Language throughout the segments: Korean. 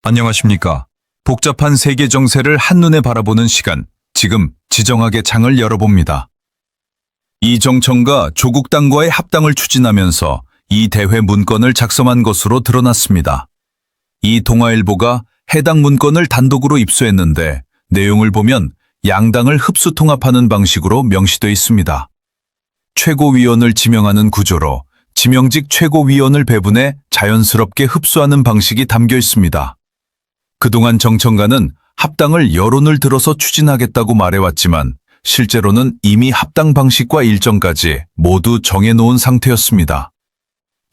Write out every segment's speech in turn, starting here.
안녕하십니까. 복잡한 세계 정세를 한눈에 바라보는 시간, 지금 지정학의 창을 열어봅니다. 이정청과 조국 당과의 합당을 추진하면서 이 대회 문건을 작성한 것으로 드러났습니다. 이 동아일보가 해당 문건을 단독으로 입수했는데 내용을 보면 양당을 흡수 통합하는 방식으로 명시되어 있습니다. 최고위원을 지명하는 구조로 지명직 최고위원을 배분해 자연스럽게 흡수하는 방식이 담겨 있습니다. 그동안 정청가는 합당을 여론을 들어서 추진하겠다고 말해왔지만 실제로는 이미 합당 방식과 일정까지 모두 정해놓은 상태였습니다.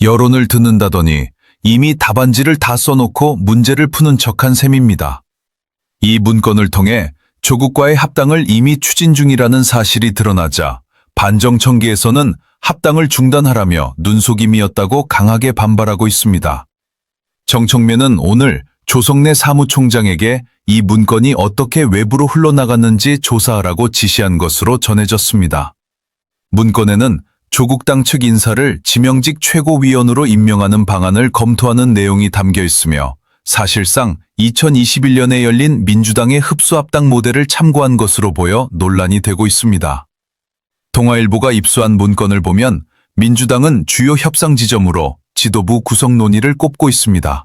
여론을 듣는다더니 이미 답안지를 다 써놓고 문제를 푸는 척한 셈입니다. 이 문건을 통해 조국과의 합당을 이미 추진 중이라는 사실이 드러나자 반정청계에서는 합당을 중단하라며 눈속임이었다고 강하게 반발하고 있습니다. 정청면은 오늘 조성래 사무총장에게 이 문건이 어떻게 외부로 흘러나갔는지 조사하라고 지시한 것으로 전해졌습니다. 문건에는 조국 당 측 인사를 지명직 최고위원으로 임명하는 방안을 검토하는 내용이 담겨 있으며 사실상 2021년에 열린 민주당의 흡수합당 모델을 참고한 것으로 보여 논란이 되고 있습니다. 동아일보가 입수한 문건을 보면 민주당은 주요 협상 지점으로 지도부 구성 논의를 꼽고 있습니다.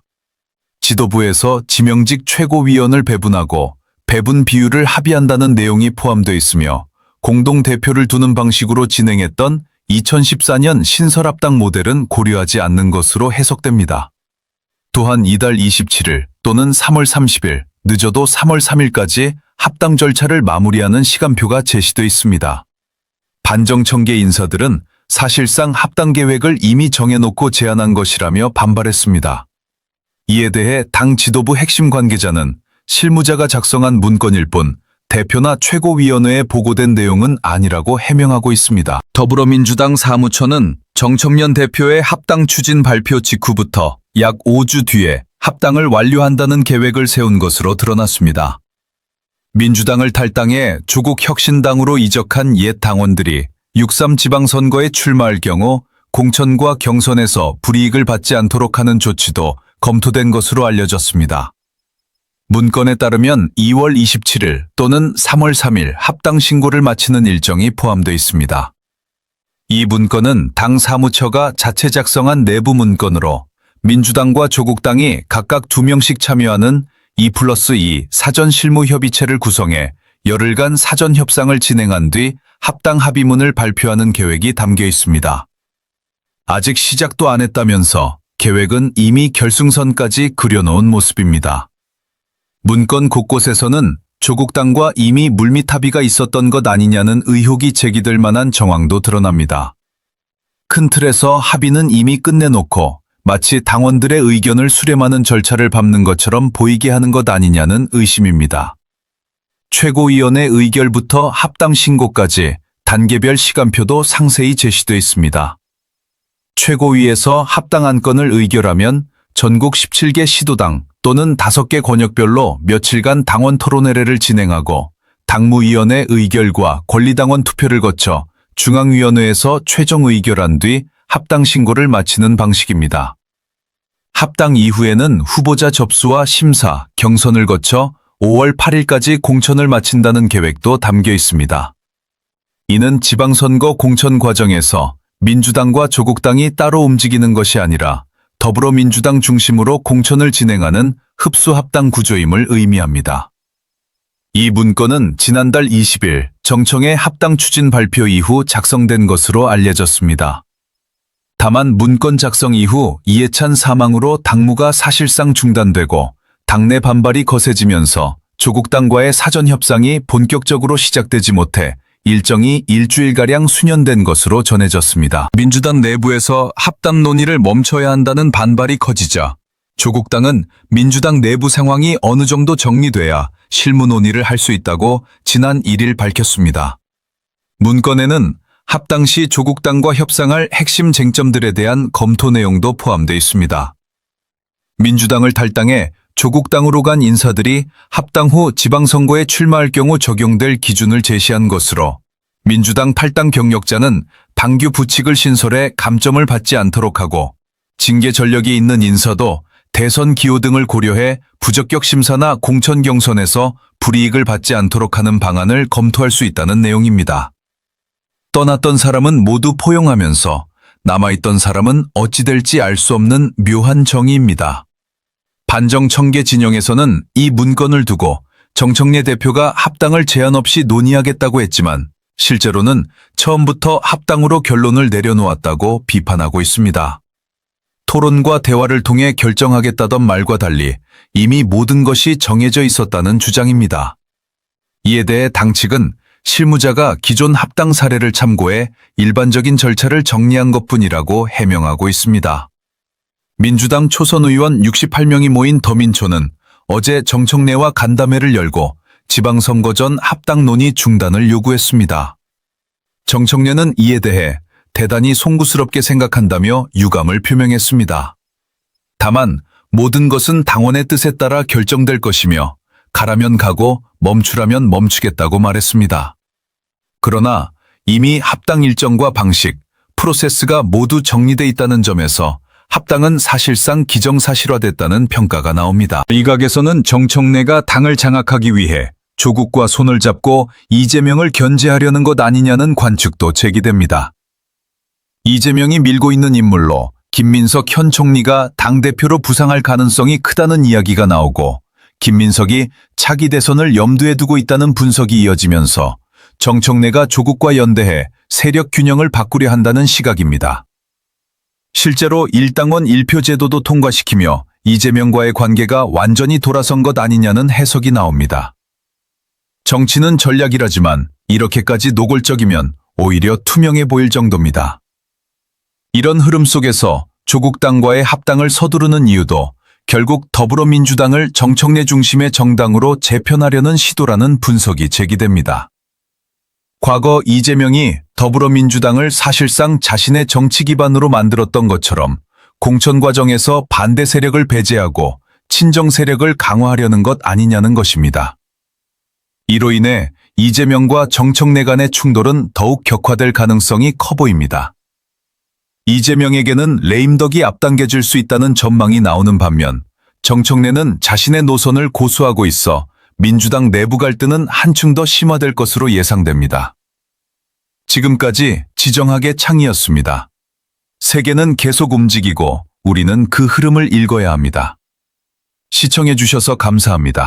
지도부에서 지명직 최고위원을 배분하고 배분 비율을 합의한다는 내용이 포함되어 있으며 공동대표를 두는 방식으로 진행했던 2014년 신설합당 모델은 고려하지 않는 것으로 해석됩니다. 또한 이달 27일 또는 3월 30일, 늦어도 3월 3일까지 합당 절차를 마무리하는 시간표가 제시되어 있습니다. 반정청계 인사들은 사실상 합당 계획을 이미 정해놓고 제안한 것이라며 반발했습니다. 이에 대해 당 지도부 핵심 관계자는 실무자가 작성한 문건일 뿐 대표나 최고위원회에 보고된 내용은 아니라고 해명하고 있습니다. 더불어민주당 사무처는 정청년 대표의 합당 추진 발표 직후부터 약 5주 뒤에 합당을 완료한다는 계획을 세운 것으로 드러났습니다. 민주당을 탈당해 조국 혁신당으로 이적한 옛 당원들이 6.3 지방선거에 출마할 경우 공천과 경선에서 불이익을 받지 않도록 하는 조치도 검토된 것으로 알려졌습니다. 문건에 따르면 2월 27일 또는 3월 3일 합당 신고를 마치는 일정이 포함되어 있습니다. 이 문건은 당 사무처가 자체 작성한 내부 문건으로 민주당과 조국당이 각각 2명씩 참여하는 2+2 사전 실무 협의체를 구성해 열흘간 사전 협상을 진행한 뒤 합당 합의문을 발표하는 계획이 담겨 있습니다. 아직 시작도 안 했다면서 계획은 이미 결승선까지 그려놓은 모습입니다. 문건 곳곳에서는 조국 당과 이미 물밑 합의가 있었던 것 아니냐는 의혹이 제기될 만한 정황도 드러납니다. 큰 틀에서 합의는 이미 끝내놓고 마치 당원들의 의견을 수렴하는 절차를 밟는 것처럼 보이게 하는 것 아니냐는 의심입니다. 최고위원회 의결부터 합당 신고까지 단계별 시간표도 상세히 제시되어 있습니다. 최고위에서 합당 안건을 의결하면 전국 17개 시도당 또는 5개 권역별로 며칠간 당원 토론회를 진행하고 당무위원회 의결과 권리당원 투표를 거쳐 중앙위원회에서 최종 의결한 뒤 합당 신고를 마치는 방식입니다. 합당 이후에는 후보자 접수와 심사, 경선을 거쳐 5월 8일까지 공천을 마친다는 계획도 담겨 있습니다. 이는 지방선거 공천 과정에서 민주당과 조국당이 따로 움직이는 것이 아니라 더불어민주당 중심으로 공천을 진행하는 흡수합당 구조임을 의미합니다. 이 문건은 지난달 20일 정청의 합당 추진 발표 이후 작성된 것으로 알려졌습니다. 다만 문건 작성 이후 이해찬 사망으로 당무가 사실상 중단되고 당내 반발이 거세지면서 조국당과의 사전 협상이 본격적으로 시작되지 못해 일정이 일주일가량 수년된 것으로 전해졌습니다. 민주당 내부에서 합당 논의를 멈춰야 한다는 반발이 커지자 조국당은 민주당 내부 상황이 어느 정도 정리돼야 실무 논의를 할 수 있다고 지난 1일 밝혔습니다. 문건에는 합당 시 조국당과 협상할 핵심 쟁점들에 대한 검토 내용도 포함되어 있습니다. 민주당을 탈당해 조국당으로 간 인사들이 합당 후 지방선거에 출마할 경우 적용될 기준을 제시한 것으로 민주당 탈당 경력자는 당규 부칙을 신설해 감점을 받지 않도록 하고 징계 전력이 있는 인사도 대선 기호 등을 고려해 부적격 심사나 공천 경선에서 불이익을 받지 않도록 하는 방안을 검토할 수 있다는 내용입니다. 떠났던 사람은 모두 포용하면서 남아있던 사람은 어찌 될지 알 수 없는 묘한 정의입니다. 반정 청계 진영에서는 이 문건을 두고 정청래 대표가 합당을 제한 없이 논의하겠다고 했지만 실제로는 처음부터 합당으로 결론을 내려놓았다고 비판하고 있습니다. 토론과 대화를 통해 결정하겠다던 말과 달리 이미 모든 것이 정해져 있었다는 주장입니다. 이에 대해 당 측은 실무자가 기존 합당 사례를 참고해 일반적인 절차를 정리한 것뿐이라고 해명하고 있습니다. 민주당 초선 의원 68명이 모인 더민초는 어제 정청래와 간담회를 열고 지방선거 전 합당 논의 중단을 요구했습니다. 정청래는 이에 대해 대단히 송구스럽게 생각한다며 유감을 표명했습니다. 다만 모든 것은 당원의 뜻에 따라 결정될 것이며 가라면 가고 멈추라면 멈추겠다고 말했습니다. 그러나 이미 합당 일정과 방식, 프로세스가 모두 정리돼 있다는 점에서 합당은 사실상 기정사실화됐다는 평가가 나옵니다. 일각에서는 정청래가 당을 장악하기 위해 조국과 손을 잡고 이재명을 견제하려는 것 아니냐는 관측도 제기됩니다. 이재명이 밀고 있는 인물로 김민석 현 총리가 당대표로 부상할 가능성이 크다는 이야기가 나오고 김민석이 차기 대선을 염두에 두고 있다는 분석이 이어지면서 정청래가 조국과 연대해 세력 균형을 바꾸려 한다는 시각입니다. 실제로 일당원 1표 제도도 통과시키며 이재명과의 관계가 완전히 돌아선 것 아니냐는 해석이 나옵니다. 정치는 전략이라지만 이렇게까지 노골적이면 오히려 투명해 보일 정도입니다. 이런 흐름 속에서 조국 당과의 합당을 서두르는 이유도 결국 더불어민주당을 정청래 중심의 정당으로 재편하려는 시도라는 분석이 제기됩니다. 과거 이재명이 더불어민주당을 사실상 자신의 정치 기반으로 만들었던 것처럼 공천 과정에서 반대 세력을 배제하고 친정 세력을 강화하려는 것 아니냐는 것입니다. 이로 인해 이재명과 정청래 간의 충돌은 더욱 격화될 가능성이 커 보입니다. 이재명에게는 레임덕이 앞당겨질 수 있다는 전망이 나오는 반면 정청래는 자신의 노선을 고수하고 있어 민주당 내부 갈등은 한층 더 심화될 것으로 예상됩니다. 지금까지 지정학의 창이었습니다. 세계는 계속 움직이고 우리는 그 흐름을 읽어야 합니다. 시청해 주셔서 감사합니다.